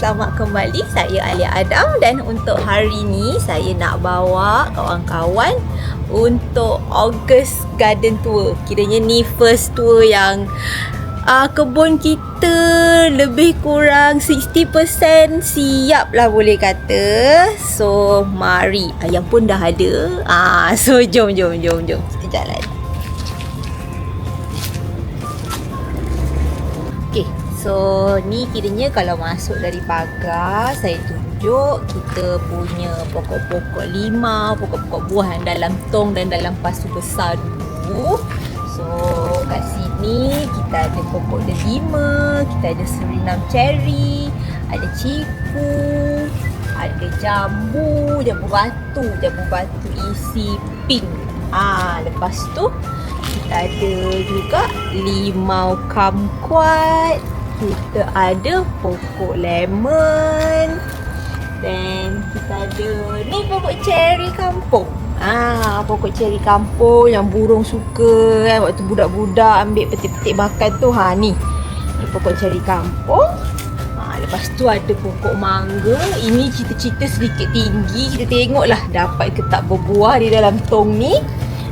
selamat kembali. Saya Alia Adam dan untuk hari ni saya nak bawa kawan-kawan untuk August Garden Tour. Kiranya ni first tour yang kebun kita lebih kurang 60% siap lah boleh kata. So mari, ayam pun dah ada. So jom kita jalan. Okay, so ni kiranya kalau masuk dari pagar, saya tunjuk kita punya pokok-pokok limau, pokok-pokok buah yang dalam tong dan dalam pasu besar dulu. So kat sini kita ada pokok delima, kita ada surinam cherry, ada ciku, ada jambu batu isi pink. Lepas tu kita ada juga limau kamkuat, kita ada pokok lemon, dan kita ada ni pokok cherry kampung. Pokok cherry kampung yang burung suka kan, waktu budak-budak ambil petik-petik makan tu. Ni pokok cherry kampung. Lepas tu ada pokok mangga. Ini cita-cita sedikit tinggi, kita tengoklah dapat ke tak berbuah di dalam tong ni.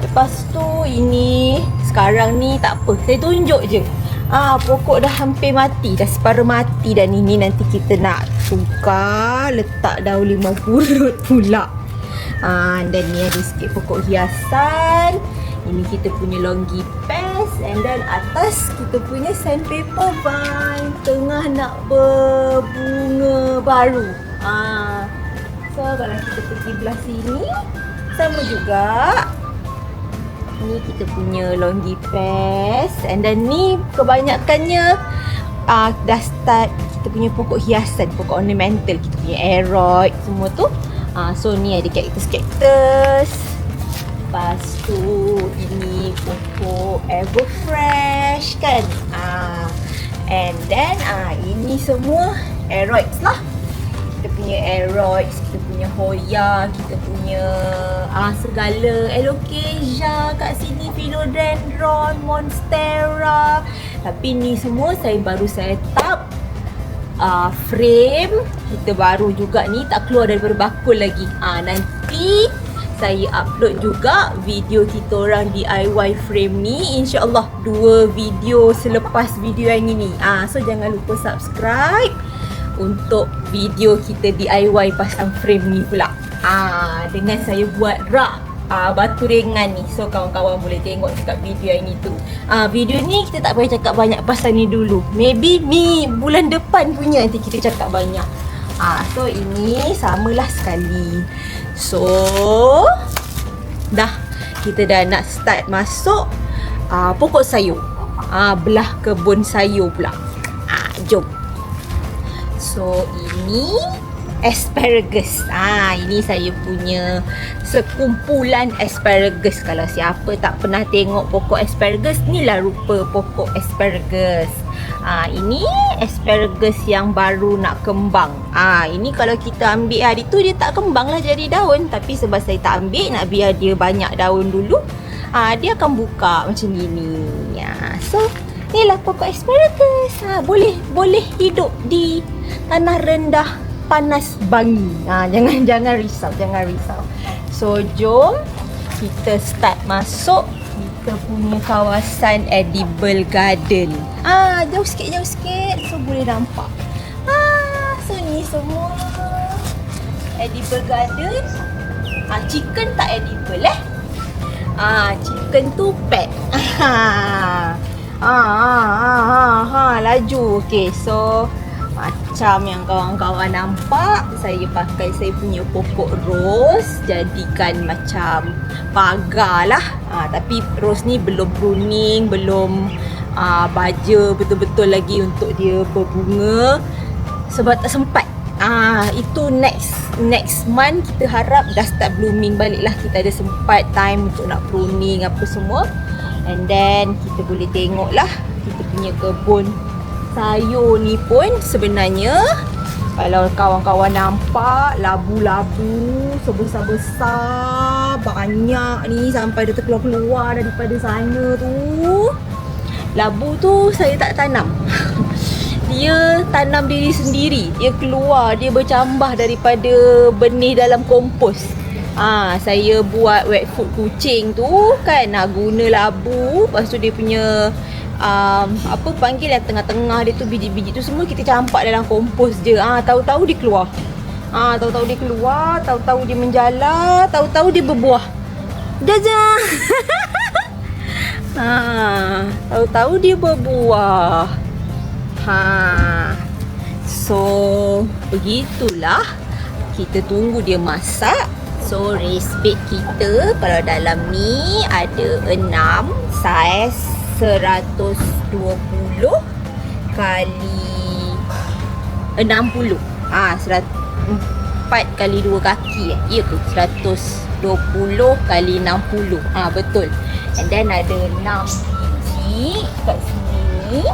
Lepas tu ini sekarang ni tak apa, saya tunjuk je. Pokok dah hampir mati, dah separa mati, dan ini nanti kita nak tukar letak daun limau purut pula. Dan ni ada sikit pokok hiasan. Ini kita punya longipes, and then atas kita punya sandpaper vine, tengah nak berbunga baru. So kalau kita pergi belah sini sama juga. Ni kita punya longipes, and then ni kebanyakannya dah start kita punya pokok hiasan, pokok ornamental, kita punya aeroid semua tu. So ni ada cactus. Lepas tu ini pokok everfresh kan. And then ini semua aeroids lah. Kita punya aeroids, kita punya hoya, kita punya segala alocasia kat sini, philodendron, monstera. Tapi ni semua saya baru set up frame. Kita baru juga ni, tak keluar daripada bakul lagi. Nanti saya upload juga video kita orang DIY frame ni, InsyaAllah 2 video selepas video yang ini. So jangan lupa subscribe untuk video kita DIY pasang frame ni pula. Dengan saya buat rak batu ringan ni. So kawan-kawan boleh tengok dekat video yang itu. Video ni kita tak payah cakap banyak pasal ni dulu. Maybe ni bulan depan punya nanti kita cakap banyak. So ini samalah sekali. So kita dah nak start masuk pokok sayur. Belah kebun sayur pula. Jom. So ini asparagus. Ini saya punya sekumpulan asparagus. Kalau siapa tak pernah tengok pokok asparagus, inilah rupa pokok asparagus. Ini asparagus yang baru nak kembang. Ini kalau kita ambil hari tu dia tak kembang lah jadi daun. Tapi sebab saya tak ambil, nak biar dia banyak daun dulu, dia akan buka macam gini. So inilah pokok asparagus. Boleh hidup di tanah rendah, panas bangi. Jangan risau. So jom kita start masuk kita punya kawasan edible garden. Jauh sikit so boleh nampak. So ni semua edible garden. Chicken tak edible chicken tu pet. Laju. Okay, so macam yang kawan-kawan nampak, saya pakai saya punya pokok rose, jadikan macam pagar lah. Tapi rose ni belum pruning, belum baja betul-betul lagi untuk dia berbunga, sebab tak sempat. Itu next month kita harap dah start blooming balik lah. Kita ada sempat time untuk nak pruning apa semua. And then kita boleh tengok lah kita punya kebun sayur ni pun sebenarnya, kalau kawan-kawan nampak labu-labu sebesar-besar banyak ni, sampai dia terkeluar-keluar daripada sana tu. Labu tu saya tak tanam. dia tanam diri sendiri. Dia keluar, dia bercambah daripada benih dalam kompos. Saya buat wet food kucing tu kan, guna labu. Lepas tu dia punya apa panggil yang tengah-tengah dia tu, biji-biji tu semua kita campak dalam kompos je. Tahu-tahu dia keluar. Tahu-tahu dia menjala, tahu-tahu dia berbuah. Jajah. Tahu-tahu dia berbuah. So begitulah. Kita tunggu dia masak. So race bed kita kalau dalam ni ada 6 saiz 120 kali 60. 4 kali 2 kaki ya ke? 120 kali 60. Betul. And then ada 6 biji kat sini.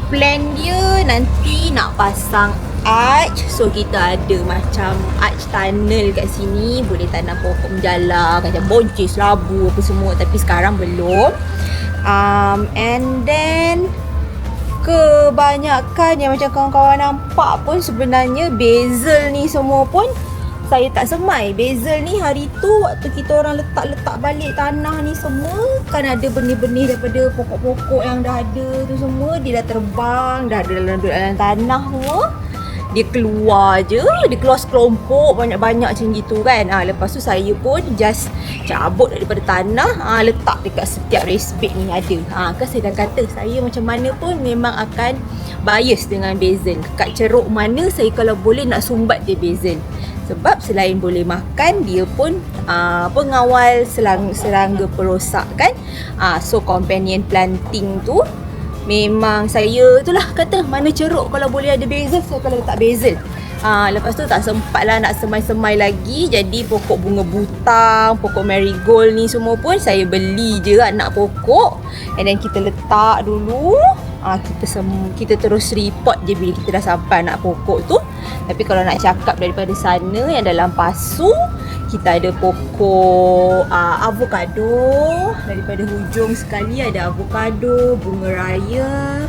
Plan dia nanti nak pasang arch. So kita ada macam arch tunnel kat sini. Boleh tanam pokok menjala, macam boncis, labu apa semua. Tapi sekarang belum. And then kebanyakan yang macam kawan-kawan nampak pun sebenarnya basil ni semua pun saya tak semai. Basil ni hari tu waktu kita orang letak balik tanah ni semua, kan ada benih-benih daripada pokok-pokok yang dah ada tu semua. Dia dah terbang, dah ada dalam tanah semua. Dia keluar je, dia keluar sekelompok banyak-banyak macam gitu kan. Lepas tu saya pun just cabut daripada tanah, letak dekat setiap raised bed ni ada. Kan saya dah kata saya macam mana pun memang akan bias dengan basil. Kat ceruk mana saya kalau boleh nak sumbat dia basil. Sebab selain boleh makan, dia pun pengawal serangga perosak kan. So companion planting tu memang saya itulah kata mana ceruk kalau boleh ada basil, saya kalau letak basil. Lepas tu tak sempat lah nak semai-semai lagi. Jadi pokok bunga butang, pokok marigold ni semua pun saya beli je anak pokok. And then kita letak dulu. Kita terus report je bila kita dah sampai anak pokok tu. Tapi kalau nak cakap daripada sana yang dalam pasu, kita ada pokok avocado. Daripada hujung sekali ada avocado, bunga raya.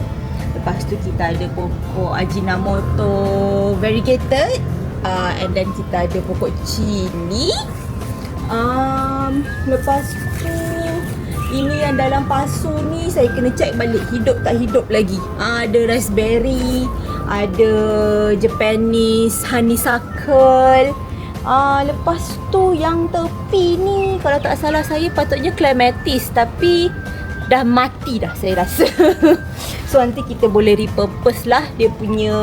Lepas tu kita ada pokok Ajinomoto variegated. And then kita ada pokok cili. Lepas tu ini yang dalam pasu ni saya kena check balik hidup tak hidup lagi. Ada raspberry, ada Japanese honeysuckle. Lepas tu yang tepi ni kalau tak salah saya patutnya clematis, tapi dah mati dah saya rasa. So nanti kita boleh repurpose lah dia punya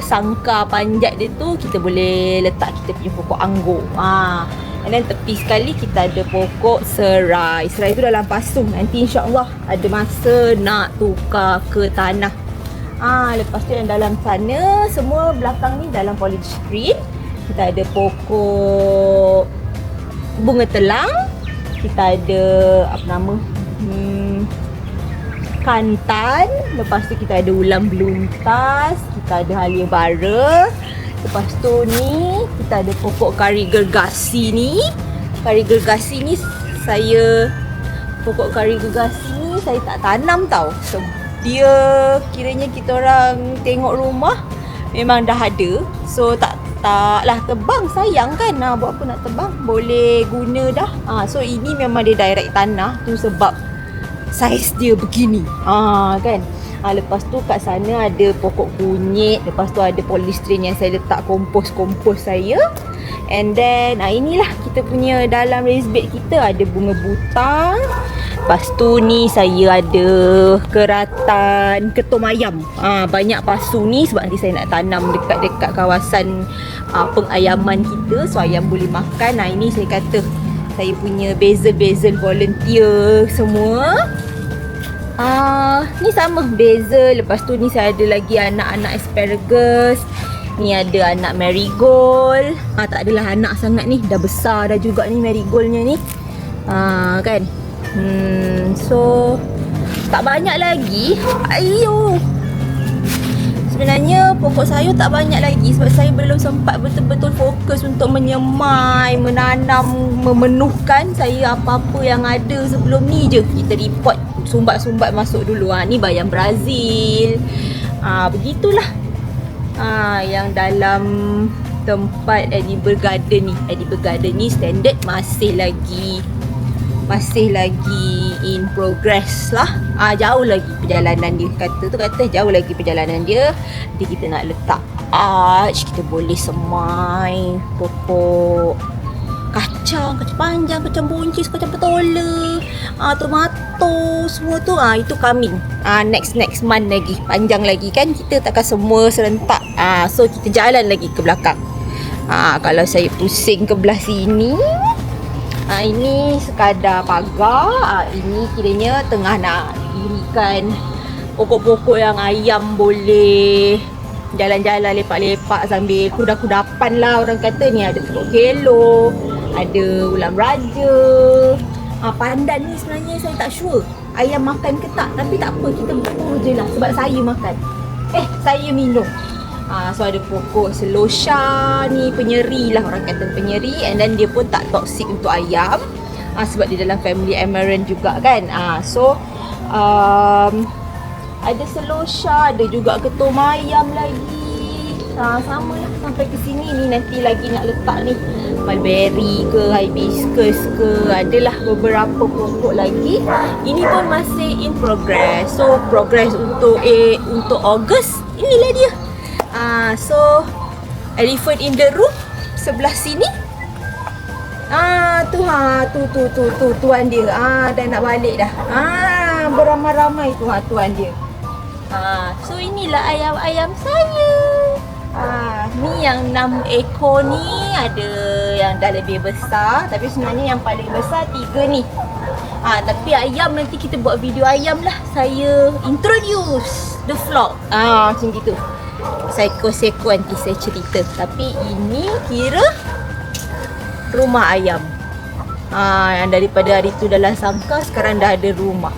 sangkar panjat dia tu, kita boleh letak kita punya pokok anggur. And then tepi sekali kita ada pokok serai. Serai tu dalam pasu. Nanti insyaAllah ada masa nak tukar ke tanah. Lepas tu yang dalam sana semua belakang ni dalam polystyrene. Kita ada pokok bunga telang. Kita ada kantan. Lepas tu kita ada ulam beluntas. Kita ada halia bara. Lepas tu ni kita ada pokok kari gergasi ni. Kari gergasi ni pokok kari gergasi ni saya tak tanam tau. So dia kiranya kita orang tengok rumah memang dah ada. So taklah tebang, sayang kan. Buat apa nak tebang, boleh guna dah. So ini memang dia direct tanah tu sebab saiz dia begini. Kan. Lepas tu kat sana ada pokok kunyit. Lepas tu ada polystyrene yang saya letak kompos saya. And then inilah kita punya dalam raised bed kita ada bunga butang. Lepas tu ni saya ada keratan ketum ayam. Banyak pasu ni sebab nanti saya nak tanam dekat kawasan pengayaman kita. So ayam boleh makan. Ini saya kata saya punya basil volunteer semua. Ni sama basil. Lepas tu ni saya ada lagi anak-anak asparagus. Ni ada anak marigold. Tak adalah anak sangat ni, dah besar dah juga ni marigoldnya ni. Kan. So tak banyak lagi. Sebenarnya pokok sayur tak banyak lagi sebab saya belum sempat betul-betul fokus untuk menyemai, menanam, memenuhkan. Saya apa-apa yang ada sebelum ni je kita report sumbat-sumbat masuk dulu. Ni bayam Brazil. Begitulah. Yang dalam tempat Edible Garden ni standard masih lagi in progress lah. Jauh lagi perjalanan dia. Kata jauh lagi perjalanan dia. Jadi kita nak letak arch, kita boleh semai pokok kacang panjang, kacang buncis, kacang petola, tomato, semua tu itu coming. Next month lagi, panjang lagi kan, kita takkan semua serentak. So kita jalan lagi ke belakang. Kalau saya pusing ke belah sini, ini sekadar pagar. Ini kiranya tengah nak dirikan pokok-pokok yang ayam boleh jalan-jalan lepak-lepak sambil kuda-kudapan lah orang kata. Ni ada telur kelo, ada ulam raja. Pandan ni sebenarnya saya tak sure ayam makan ke tak, tapi tak apa, kita buru je lah sebab saya makan. Saya minum. So ada pokok selosha ni, penyeri lah orang kata, penyeri, and then dia pun tak toxic untuk ayam. Sebab dia dalam family amaranth juga kan. Ada selosha, ada juga ketum ayam lagi. Sama lah sampai ke sini ni. Nanti lagi nak letak ni mulberry ke, hibiscus ke, adalah beberapa pokok lagi. Ini pun masih in progress. So progress untuk Ogos, inilah dia. So elephant in the room sebelah sini. Tu tuan dia. Dah nak balik dah. Beramai-ramai tu tuan dia. So inilah ayam-ayam saya. Ni yang 6 ekor ni, ada yang dah lebih besar, tapi sebenarnya yang paling besar 3 ni. Tapi ayam nanti kita buat video ayam lah. Saya introduce the vlog. Macam gitu. Seko-seko nanti saya cerita. Tapi ini kira rumah ayam. Yang daripada hari tu dalam sangka, sekarang dah ada rumah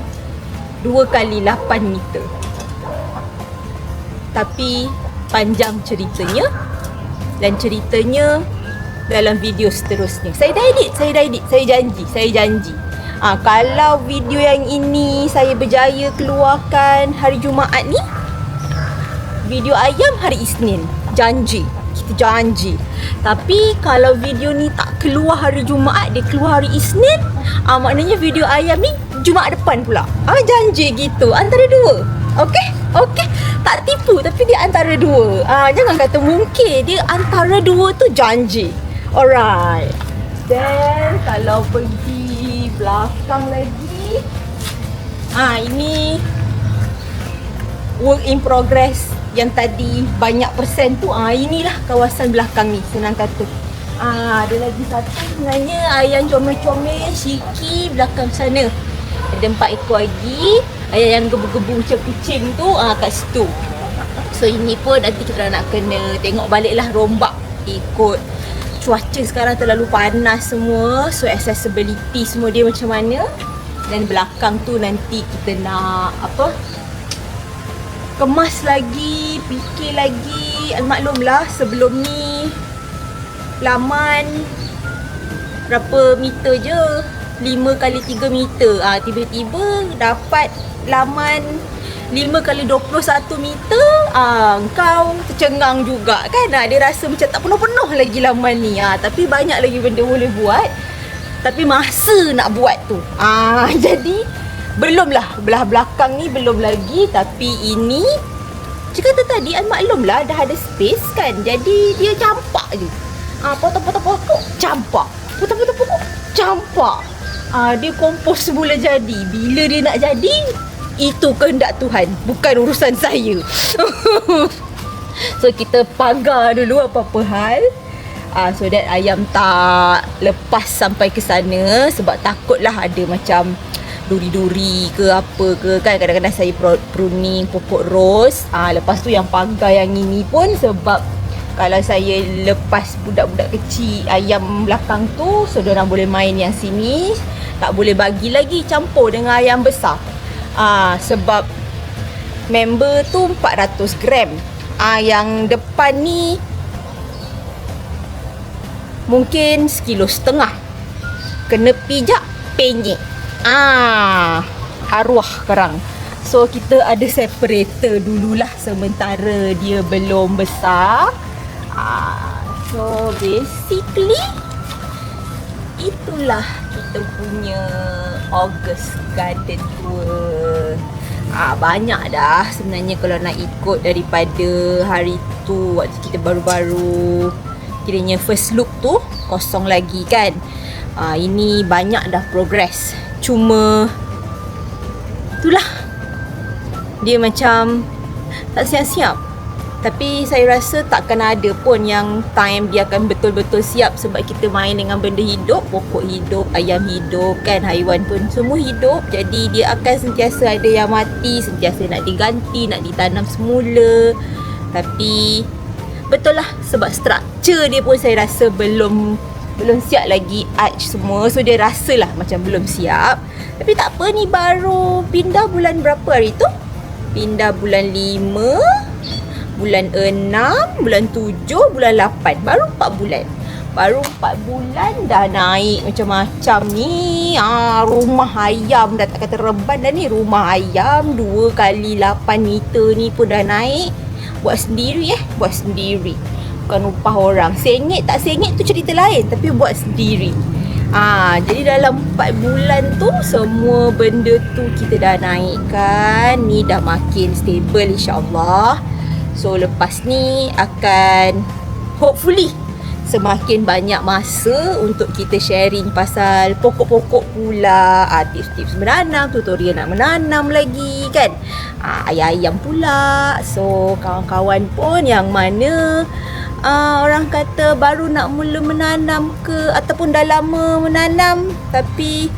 2 kali 8 meter. Tapi panjang ceritanya, dan ceritanya dalam video seterusnya. Saya dah edit, saya janji. Kalau video yang ini saya berjaya keluarkan hari Jumaat ni, video ayam hari Isnin. Kita janji. Tapi kalau video ni tak keluar hari Jumaat, dia keluar hari Isnin, maknanya video ayam ni Jumaat depan pula. Janji gitu, antara dua. Okey. Tak tipu, tapi dia antara dua. Jangan kata mungkin, dia antara dua tu janji. Alright. Then kalau pergi belakang lagi, ini work in progress. Yang tadi banyak persen tu, inilah kawasan belakang ni, senang kata. Ada lagi satu sebenarnya ayam comel-comel Shiki belakang sana. Ada 4 ekor lagi. Ayam yang gebu-gebu macam kucing tu kat situ. So ini pun nanti kita nak kena tengok balik lah, rombak ikut cuaca sekarang terlalu panas semua. So accessibility semua dia macam mana. Dan belakang tu nanti kita nak kemas lagi, fikir lagi. Maklumlah sebelum ni laman berapa meter je, 5 kali 3 meter. Tiba-tiba dapat laman 5 kali 21 meter. Kau tercengang juga kan. Dia rasa macam tak penuh-penuh lagi laman ni. Tapi banyak lagi benda boleh buat, tapi masa nak buat tu. Jadi belumlah, belah belakang ni belum lagi. Tapi ini cakap tadi, maklumlah dah ada space kan. Jadi dia campak je. Potong-potong pokok campak, potong-potong pokok campak. Dia kompos semula jadi. Bila dia nak jadi, itu kehendak Tuhan, bukan urusan saya. So kita pagar dulu apa-apa hal, so that ayam tak lepas sampai ke sana. Sebab takutlah ada macam duri-duri ke apa ke kan. Kadang-kadang saya pruning pokok ros. Lepas tu yang pagar yang ini pun, sebab kalau saya lepas budak-budak kecil ayam belakang tu, so diorang boleh main yang sini. Tak boleh bagi lagi campur dengan ayam besar. Sebab member tu 400 gram. Yang depan ni mungkin 1,5 kilo. Kena pijak penyek. arwah kerang. So kita ada separator dululah sementara dia belum besar. So basically itulah kita punya August Garden Tour. Banyak dah sebenarnya kalau nak ikut daripada hari tu, waktu kita baru-baru kiranya first look tu kosong lagi kan. Ini banyak dah progress. Cuma itulah, dia macam tak siap-siap. Tapi saya rasa takkan ada pun yang time dia akan betul-betul siap, sebab kita main dengan benda hidup, pokok hidup, ayam hidup kan, haiwan pun semua hidup. Jadi dia akan sentiasa ada yang mati, sentiasa nak diganti, nak ditanam semula. Tapi betul lah, sebab struktur dia pun saya rasa belum siap lagi, arch semua. So dia rasalah macam belum siap. Tapi tak apa, ni baru pindah bulan berapa hari tu? Pindah bulan 5, bulan 6, bulan 7, bulan 8. Baru 4 bulan. Baru 4 bulan dah naik macam-macam ni. Rumah ayam dah tak kata reban dah ni. Rumah ayam 2 kali 8 meter ni pun dah naik. Buat sendiri buat sendiri. Bukan upah orang. Sengit tak sengit tu cerita lain, tapi buat sendiri. Jadi dalam 4 bulan tu semua benda tu kita dah naikkan. Ni dah makin stable insyaAllah. So lepas ni akan hopefully semakin banyak masa untuk kita sharing pasal pokok-pokok pula, tips-tips menanam, tutorial nak menanam lagi kan, ayam-ayam pula. So kawan-kawan pun yang mana orang kata baru nak mula menanam ke, ataupun dah lama menanam tapi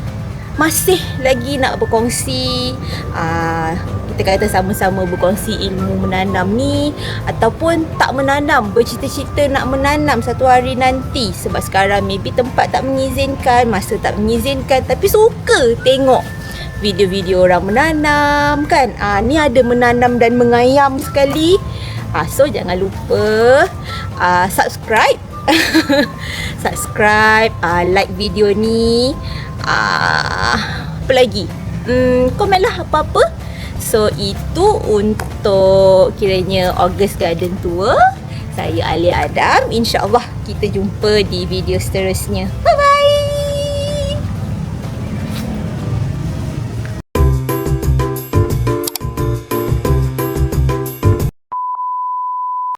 masih lagi nak berkongsi, kita kata sama-sama berkongsi ilmu menanam ni, ataupun tak menanam, bercita-cita nak menanam satu hari nanti. Sebab sekarang maybe tempat tak mengizinkan, masa tak mengizinkan, tapi suka tengok video-video orang menanam kan. Ni ada menanam dan mengayam sekali. So jangan lupa subscribe subscribe, like video ni, apa lagi, komen lah apa-apa. So itu untuk kiranya August Garden Tour. Saya Alia Adam. InsyaAllah kita jumpa di video seterusnya. Bye bye.